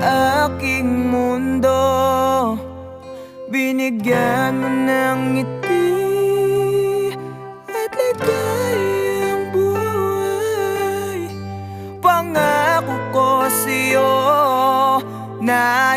aking mundo. Binigyan mo ng ngiti at ligayang buhay. Pangako ko sa'yo na